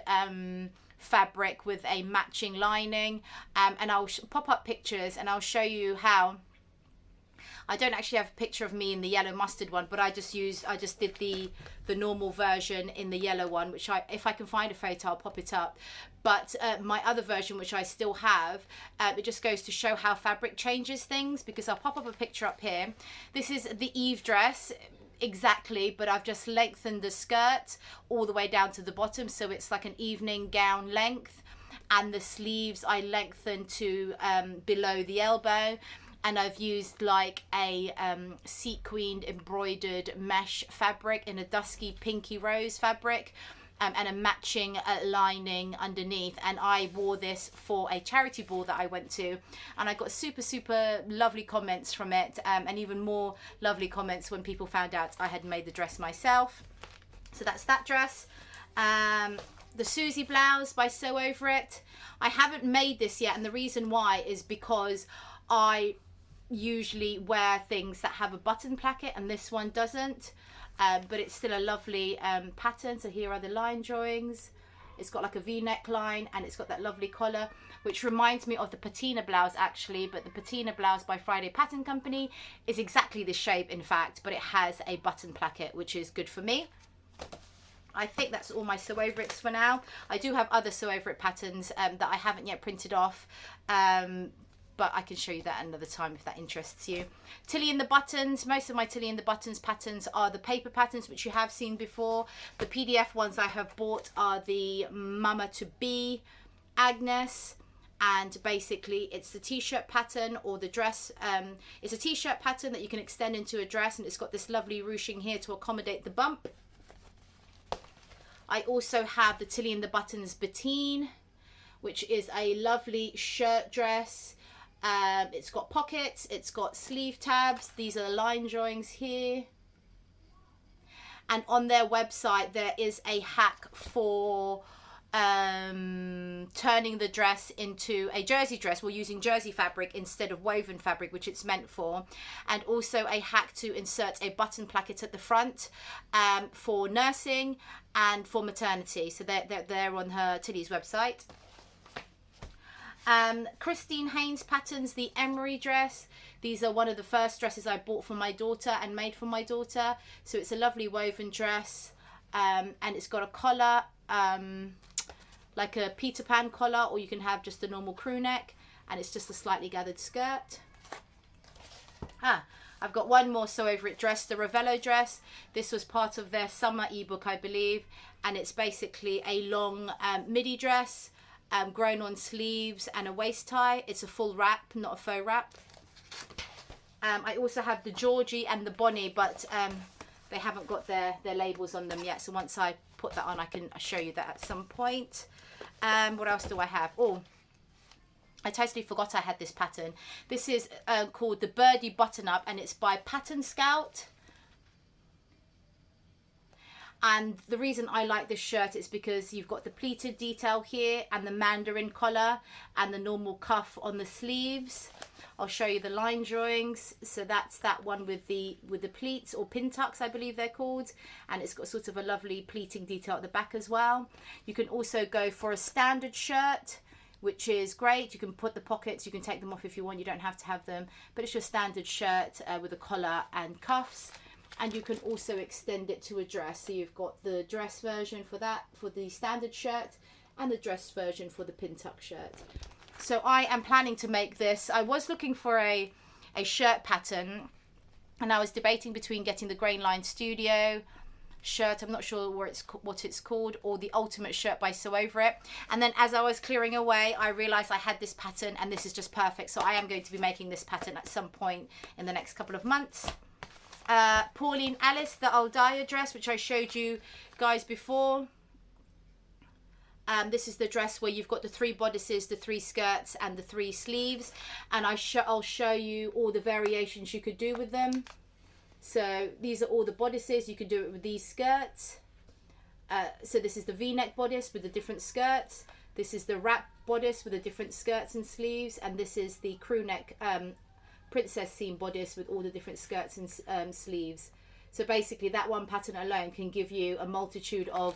fabric with a matching lining, and I'll pop up pictures and I'll show you how. I don't actually have a picture of me in the yellow mustard one, but I just did the normal version in the yellow one, which if I can find a photo, I'll pop it up. But my other version, which I still have, it just goes to show how fabric changes things, because I'll pop up a picture up here. This is the Eve dress exactly, but I've just lengthened the skirt all the way down to the bottom, so it's like an evening gown length, and the sleeves I lengthened to below the elbow. And I've used like a sequined embroidered mesh fabric in a dusky pinky rose fabric, and a matching lining underneath. And I wore this for a charity ball that I went to, and I got super lovely comments from it, and even more lovely comments when people found out I had made the dress myself. So that's that dress. The Susie blouse by Sew Over It. I haven't made this yet, and the reason why is because I usually wear things that have a button placket, and this one doesn't, but it's still a lovely pattern. So here are the line drawings. It's got like a v-neck line, and it's got that lovely collar, which reminds me of the patina blouse actually, but the patina blouse by Friday Pattern Company is exactly the shape in fact, but it has a button placket, which is good for me. I think that's all my Sew Over It's for now. I do have other Sew Over It patterns that I haven't yet printed off, but I can show you that another time if that interests you. Tilly in the Buttons. Most of my Tilly in the Buttons patterns are the paper patterns, which you have seen before. The PDF ones I have bought are the Mama to Be Agnes, and basically it's the t-shirt pattern or the dress. It's a t-shirt pattern that you can extend into a dress, and it's got this lovely ruching here to accommodate the bump. I also have the Tilly in the Buttons Bettine, which is a lovely shirt dress. It's got pockets, it's got sleeve tabs. These are the line drawings here. And on their website there is a hack for turning the dress into a jersey dress. We're using jersey fabric instead of woven fabric, which it's meant for, and also a hack to insert a button placket at the front for nursing and for maternity. So they're on her Tilly's website. Christine Haynes patterns, the Emery dress. These are one of the first dresses I bought for my daughter and made for my daughter. So it's a lovely woven dress, and it's got a collar, like a Peter Pan collar, or you can have just a normal crew neck, and it's just a slightly gathered skirt. I've got one more Sew Over It dress, the Ravello dress. This was part of their summer ebook, I believe, and it's basically a long midi dress, grown on sleeves and a waist tie. It's a full wrap, not a faux wrap. I also have the Georgie and the Bonnie, but they haven't got their labels on them yet. So once I put that on, I can show you that at some point. What else do I have? Oh, I totally forgot I had this pattern. This is called the Birdie Button Up, and it's by Pattern Scout. And the reason I like this shirt is because you've got the pleated detail here and the mandarin collar and the normal cuff on the sleeves. I'll show you the line drawings. So that's that one with the pleats, or pin tucks I believe they're called, and it's got sort of a lovely pleating detail at the back as well. You can also go for a standard shirt, which is great. You can put the pockets, you can take them off if you want, you don't have to have them, but it's your standard shirt with a collar and cuffs. And you can also extend it to a dress. So you've got the dress version for that, for the standard shirt, and the dress version for the pin tuck shirt. So I am planning to make this. I was looking for a shirt pattern, and I was debating between getting the Grain Line Studio shirt, I'm not sure what it's called, or the Ultimate shirt by Sew Over It. And then as I was clearing away, I realized I had this pattern, and this is just perfect. So I am going to be making this pattern at some point in the next couple of months. Pauline Alice, the Aldaya dress, which I showed you guys before. This is the dress where you've got the 3 bodices, the 3 skirts, and the 3 sleeves. And I'll show you all the variations you could do with them. So these are all the bodices. You could do it with these skirts. So this is the V-neck bodice with the different skirts. This is the wrap bodice with the different skirts and sleeves. And this is the crew neck princess seam bodice with all the different skirts and sleeves. So basically that one pattern alone can give you a multitude of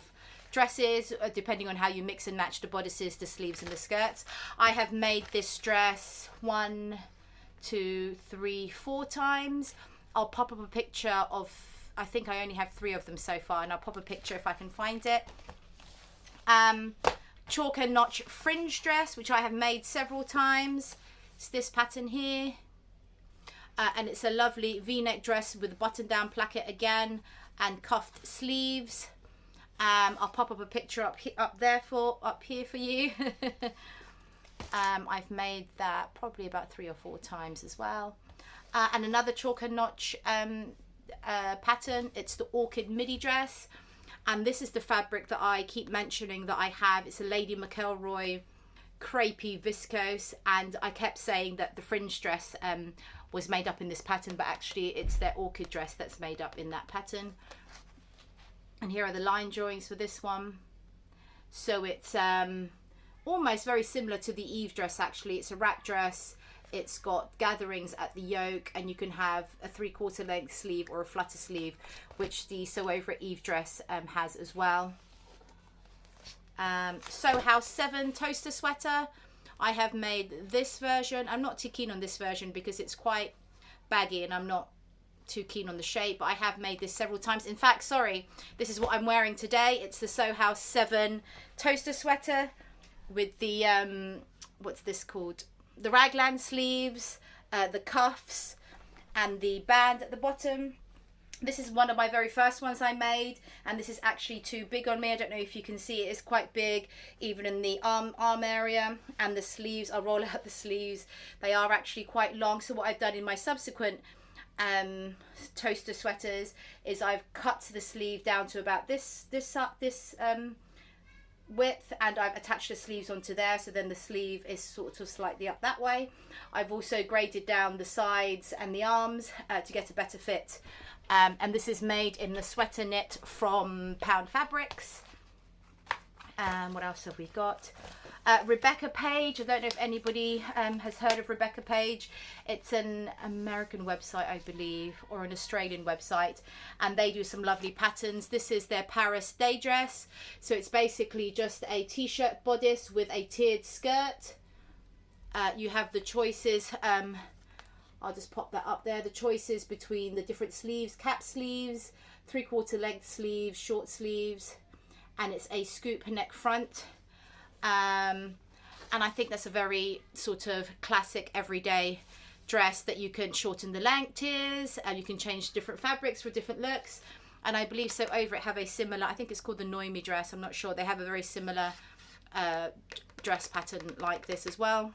dresses, depending on how you mix and match the bodices, the sleeves and the skirts. I have made this dress 1, 2, 3, 4 times. I'll pop up a picture of, I think I only have 3 of them so far, and I'll pop a picture if I can find it. Chalk and notch fringe dress, which I have made several times. It's this pattern here. And it's a lovely V-neck dress with a button-down placket again and cuffed sleeves. I'll pop up a picture up here for you. I've made that probably about 3 or 4 times as well. And another chalk and notch pattern. It's the orchid midi dress, and this is the fabric that I keep mentioning that I have. It's a Lady McElroy crepey viscose, and I kept saying that the fringe dress was made up in this pattern, but actually it's their orchid dress that's made up in that pattern. And here are the line drawings for this one. So it's almost very similar to the Eve dress. Actually, it's a wrap dress. It's got gatherings at the yoke, and you can have a 3/4 length sleeve or a flutter sleeve, which the Sew Over It Eve dress has as well. Sew House 7 toaster sweater. I have made this version. I'm not too keen on this version because it's quite baggy and I'm not too keen on the shape, but I have made this several times. In fact, sorry, this is what I'm wearing today. It's the Sew House 7 toaster sweater with the what's this called, the raglan sleeves, the cuffs, and the band at the bottom. This is one of my very first ones I made, and this is actually too big on me. I don't know if you can see it. It's quite big, even in the arm area. And the sleeves, I'll roll out the sleeves. They are actually quite long. So what I've done in my subsequent toaster sweaters is I've cut the sleeve down to about this width, and I've attached the sleeves onto there, so then the sleeve is sort of slightly up that way. I've also graded down the sides and the arms to get a better fit. And this is made in the sweater knit from Pound Fabrics. What else have we got? Rebecca Page. I don't know if anybody has heard of Rebecca Page. It's an American website, I believe, or an Australian website, and they do some lovely patterns. This is their Paris day dress. So it's basically just a t-shirt bodice with a tiered skirt. You have the choices. I'll just pop that up there. The choices between the different sleeves: cap sleeves, 3/4 length sleeves, short sleeves, and it's a scoop neck front. And I think that's a very sort of classic everyday dress that you can shorten the length tiers, and you can change different fabrics for different looks. And I believe Sew Over It have a similar, I think it's called the Noemi dress, I'm not sure. They have a very similar dress pattern like this as well.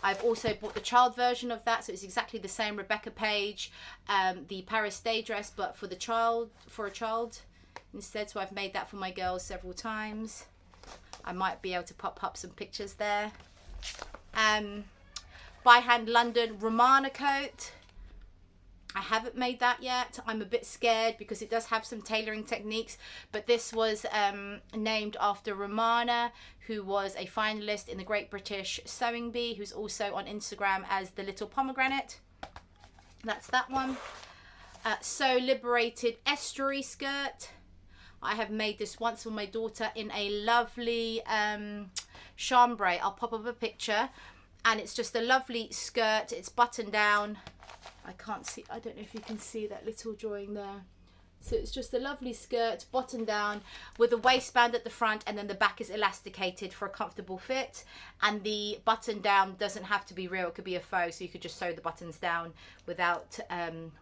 I've also bought the child version of that, so it's exactly the same Rebecca Page, the Paris day dress, but for a child instead. So I've made that for my girls several times. I might be able to pop up some pictures there. By Hand London Romana coat. I haven't made that yet. I'm a bit scared because it does have some tailoring techniques, but this was named after Romana, who was a finalist in the Great British Sewing Bee, who's also on Instagram as the Little Pomegranate. That's that one. So Liberated Estuary skirt. I have made this once for my daughter in a lovely chambray. I'll pop up a picture, and it's just a lovely skirt. It's buttoned down. I can't see, I don't know if you can see that little drawing there. So it's just a lovely skirt, buttoned down, with a waistband at the front, and then the back is elasticated for a comfortable fit. And the button down doesn't have to be real, it could be a faux, so you could just sew the buttons down without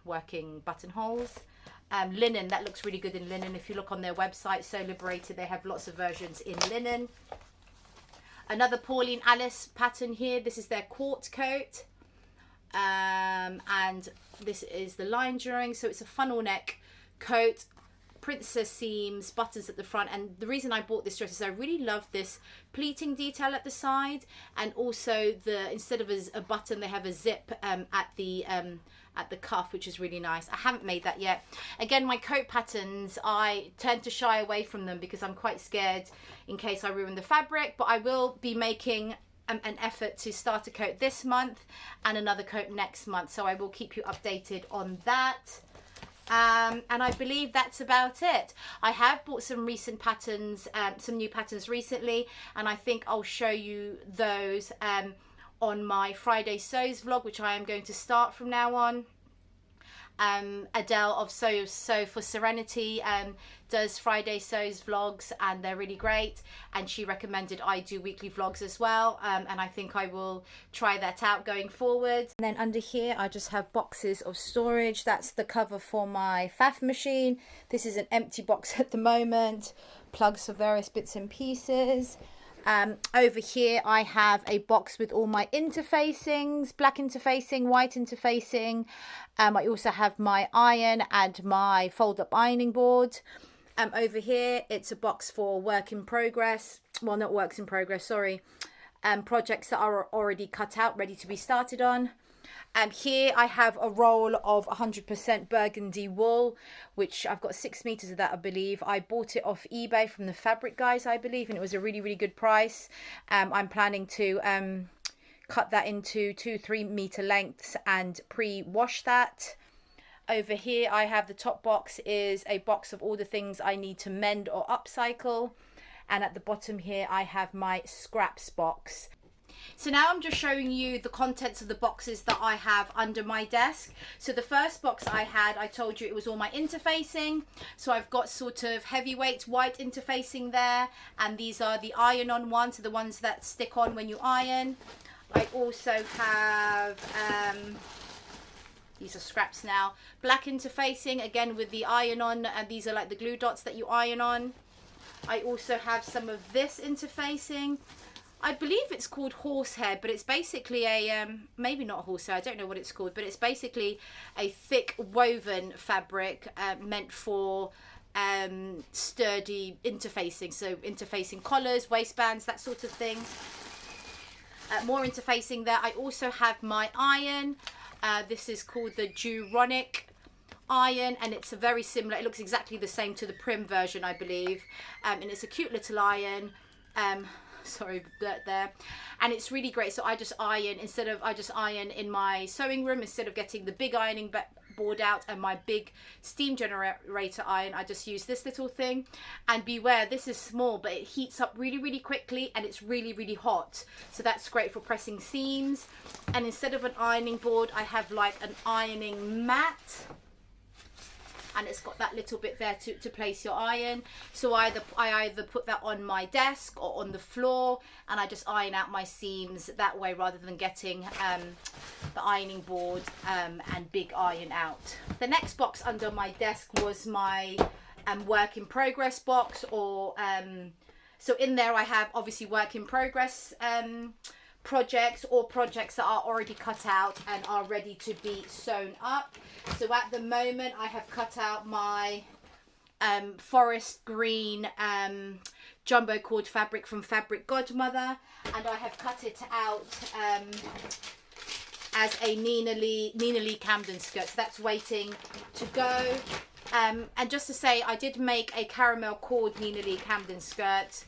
working buttonholes. Linen, that looks really good in linen. If you look on their website, So Liberated, they have lots of versions in linen. Another Pauline Alice pattern here. This is their court coat. And this is the line drawing, so it's a funnel neck coat, princess seams, buttons at the front. And the reason I bought this dress is I really love this pleating detail at the side, and also the, instead of a button, they have a zip at the cuff, which is really nice. I haven't made that yet. Again, my coat patterns, I tend to shy away from them because I'm quite scared in case I ruin the fabric, but I will be making an effort to start a coat this month and another coat next month, so I will keep you updated on that. And I believe that's about it. I have bought some recent patterns, some new patterns recently, and I think I'll show you those on my Friday Sews vlog, which I am going to start from now on. Adele of Sew for Serenity does Friday Sews vlogs, and they're really great, and she recommended I do weekly vlogs as well, and I think I will try that out going forward. And then under here I just have boxes of storage. That's the cover for my faff machine. This is an empty box at the moment, plugs for various bits and pieces. Over here I have a box with all my interfacings, black interfacing, white interfacing. I also have my iron and my fold up ironing board. Over here it's a box for work in progress, well, not works in progress, sorry, projects that are already cut out, ready to be started on. Here I have a roll of 100% burgundy wool, which I've got 6 meters of that, I believe. I bought it off eBay from the Fabric Guys, I believe, and it was a really, really good price. I'm planning to cut that into 2-3 meter lengths and pre-wash that. Over here I have the top box is a box of all the things I need to mend or upcycle, and at the bottom here I have my scraps box. So now I'm just showing you the contents of the boxes that I have under my desk. So the first box I had, I told you it was all my interfacing. So I've got sort of heavyweight white interfacing there, and these are the iron-on ones, so the ones that stick on when you iron. I also have, these are scraps now, black interfacing, again with the iron-on, and these are like the glue dots that you iron on. I also have some of this interfacing. I believe it's called horsehair, but it's basically a, maybe not horsehair, I don't know what it's called, but it's basically a thick woven fabric meant for sturdy interfacing, so interfacing collars, waistbands, that sort of thing. More interfacing there. I also have my iron. This is called the Duronic iron, and it's a very similar, it looks exactly the same to the Prim version, I believe, and it's a cute little iron. Sorry there, and it's really great. So I just iron, I just iron in my sewing room instead of getting the big ironing board out and my big steam generator iron. I just use this little thing, and beware, this is small, but it heats up really, really quickly, and it's really, really hot, so that's great for pressing seams. And instead of an ironing board, I have like an ironing mat, and it's got that little bit there to place your iron. So I either put that on my desk or on the floor, and I just iron out my seams that way rather than getting the ironing board and big iron out. The next box under my desk was my work in progress box, or so in there I have obviously work in progress projects, or projects that are already cut out and are ready to be sewn up. So at the moment I have cut out my forest green jumbo cord fabric from Fabric Godmother, and I have cut it out as a Nina Lee Camden skirt. So that's waiting to go. And just to say, I did make a caramel cord Nina Lee Camden skirt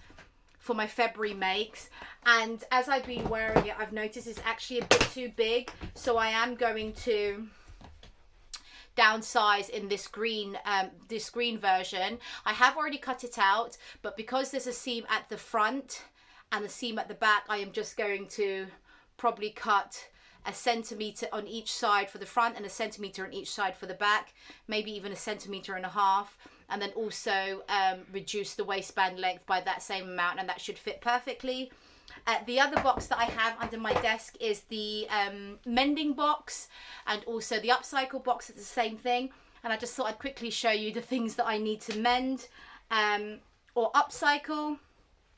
for my February makes, and as I've been wearing it, I've noticed it's actually a bit too big, so I am going to downsize in this green version. I have already cut it out, but because there's a seam at the front and a seam at the back, I am just going to probably cut a centimetre on each side for the front and a centimetre on each side for the back, maybe even a centimetre and a half, and then also reduce the waistband length by that same amount, and that should fit perfectly. The other box that I have under my desk is the mending box, and also the upcycle box. It's the same thing, and I just thought I'd quickly show you the things that I need to mend or upcycle.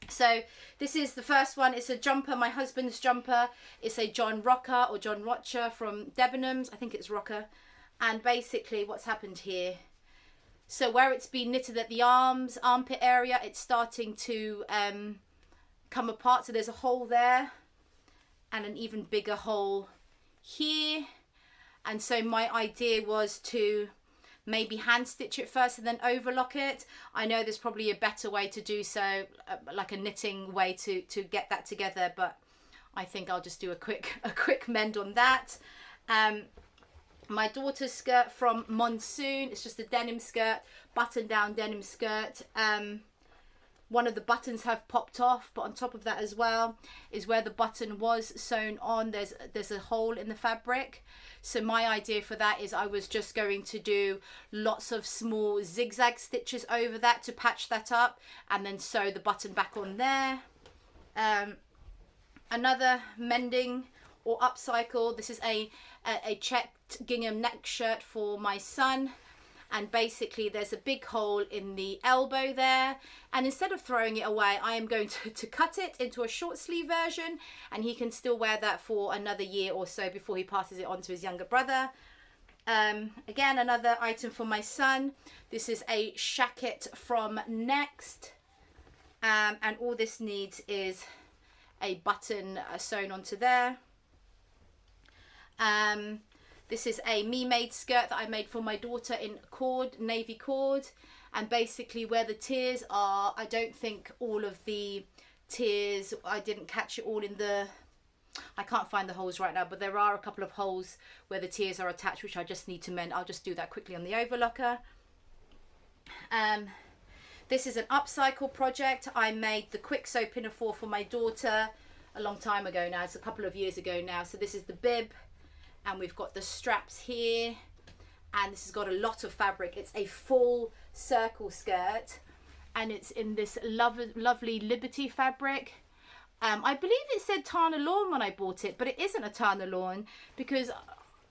So this is the first one. It's a jumper, my husband's jumper. It's a John Rocker or John Rocher from Debenhams. I think it's Rocker. And basically what's happened here, so where it's been knitted at the armpit area, it's starting to come apart. So there's a hole there and an even bigger hole here. And so my idea was to maybe hand stitch it first and then overlock it. I know there's probably a better way to do so, like a knitting way to get that together, but I think I'll just do a quick mend on that. My daughter's skirt from Monsoon, it's just a denim skirt, button down denim skirt. One of the buttons have popped off, but on top of that as well is where the button was sewn on, there's a hole in the fabric. So my idea for that is I was just going to do lots of small zigzag stitches over that to patch that up, and then sew the button back on there. Another mending or upcycle, this is a checked gingham neck shirt for my son. And basically there's a big hole in the elbow there, and instead of throwing it away, I am going to cut it into a short sleeve version, and he can still wear that for another year or so before he passes it on to his younger brother. Again, another item for my son. This is a shacket from Next, and all this needs is a button sewn onto there. This is a me-made skirt that I made for my daughter in cord, navy cord. And basically where the tiers are, I don't think all of the tiers, I didn't catch it all in the, I can't find the holes right now, but there are a couple of holes where the tiers are attached, which I just need to mend. I'll just do that quickly on the overlocker. This is an upcycle project. I made the quick sew pinafore for my daughter a long time ago now. It's a couple of years ago now. So this is the bib. And we've got the straps here, and this has got a lot of fabric. It's a full circle skirt, and it's in this lovely Liberty fabric. I believe it said Tana Lawn when I bought it, but it isn't a Tana Lawn, because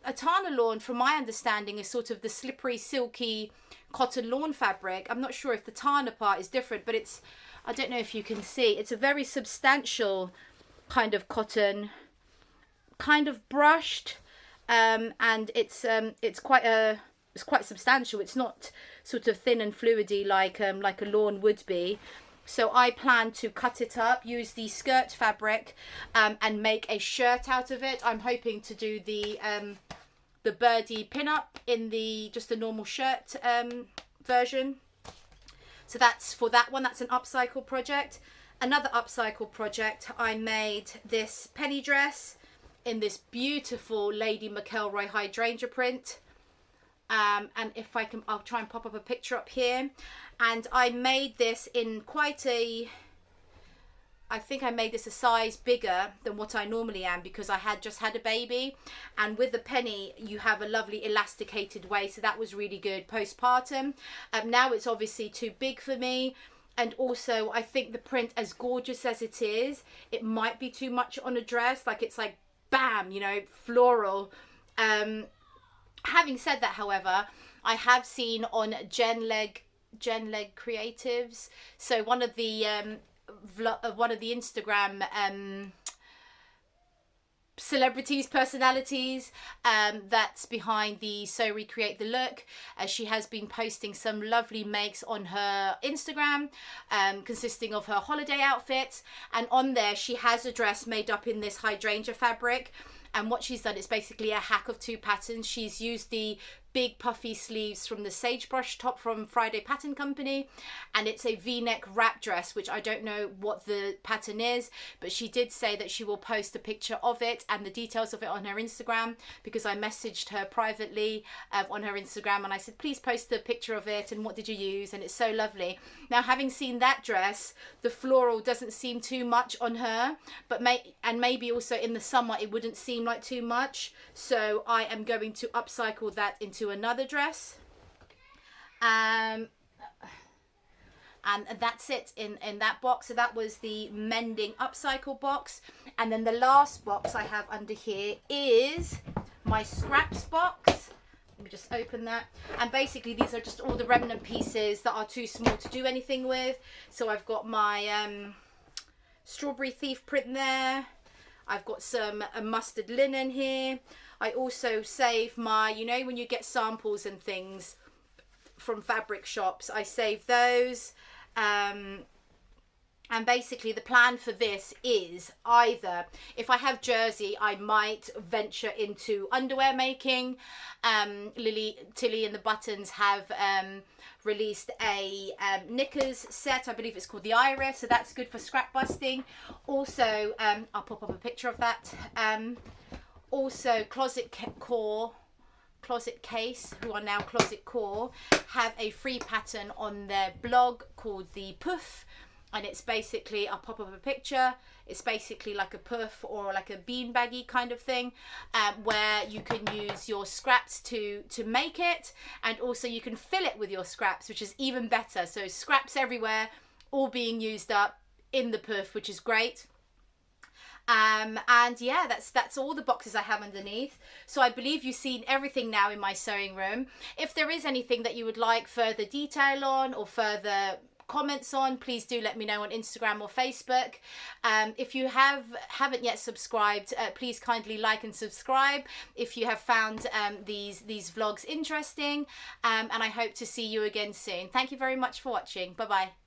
a Tana Lawn, from my understanding, is sort of the slippery, silky cotton lawn fabric. I'm not sure if the Tana part is different, but it's, I don't know if you can see, it's a very substantial kind of cotton, kind of brushed. And it's quite substantial. It's not sort of thin and fluidy like a lawn would be. So I plan to cut it up, use the skirt fabric, and make a shirt out of it. I'm hoping to do the birdie pin-up in just a normal shirt version. So that's for that one. That's an upcycle project. Another upcycle project, I made this penny dress in this beautiful Lady McElroy hydrangea print. And if I can, I'll try and pop up a picture up here. And I made this in quite a, I think I made this a size bigger than what I normally am, because I had just had a baby. And with the penny, you have a lovely elasticated waist. So that was really good postpartum. Now it's obviously too big for me. And also, I think the print, as gorgeous as it is, it might be too much on a dress. Like, it's like, bam, you know, floral. Having said that, however, I have seen on Jen Leg Creatives, so one of the Instagram celebrities, personalities that's behind the So Recreate the Look. She has been posting some lovely makes on her Instagram, consisting of her holiday outfits, and on there she has a dress made up in this hydrangea fabric. And what she's done is basically a hack of 2 patterns. She's used the big puffy sleeves from the sagebrush top from Friday Pattern Company, and it's a v-neck wrap dress, which I don't know what the pattern is, but she did say that she will post a picture of it and the details of it on her Instagram, because I messaged her privately on her Instagram and I said, please post a picture of it and what did you use, and it's so lovely. Now, having seen that dress, the floral doesn't seem too much on her, but maybe also in the summer it wouldn't seem like too much, so I am going to upcycle that into another dress, and that's it in that box. So that was the mending upcycle box, and then the last box I have under here is my scraps box. Let me just open that, and basically these are just all the remnant pieces that are too small to do anything with. So I've got my strawberry thief print there, I've got some mustard linen here. I also save my, you know, when you get samples and things from fabric shops, I save those. And basically the plan for this is either, if I have jersey, I might venture into underwear making. Tilly and the Buttons have released a knickers set. I believe it's called the Iris, so that's good for scrap busting. Also, I'll pop up a picture of that. Also, Closet Case, who are now Closet Core, have a free pattern on their blog called the Puff, and it's basically, I'll pop up a picture, it's basically like a puff or like a beanbaggy kind of thing, where you can use your scraps to make it, and also you can fill it with your scraps, which is even better. So scraps everywhere, all being used up in the puff, which is great. And yeah, that's all the boxes I have underneath. So I believe you've seen everything now in my sewing room. If there is anything that you would like further detail on or further comments on, please do let me know on Instagram or Facebook. If you haven't yet subscribed, please kindly like and subscribe if you have found these vlogs interesting, and I hope to see you again soon. Thank you very much for watching. Bye bye.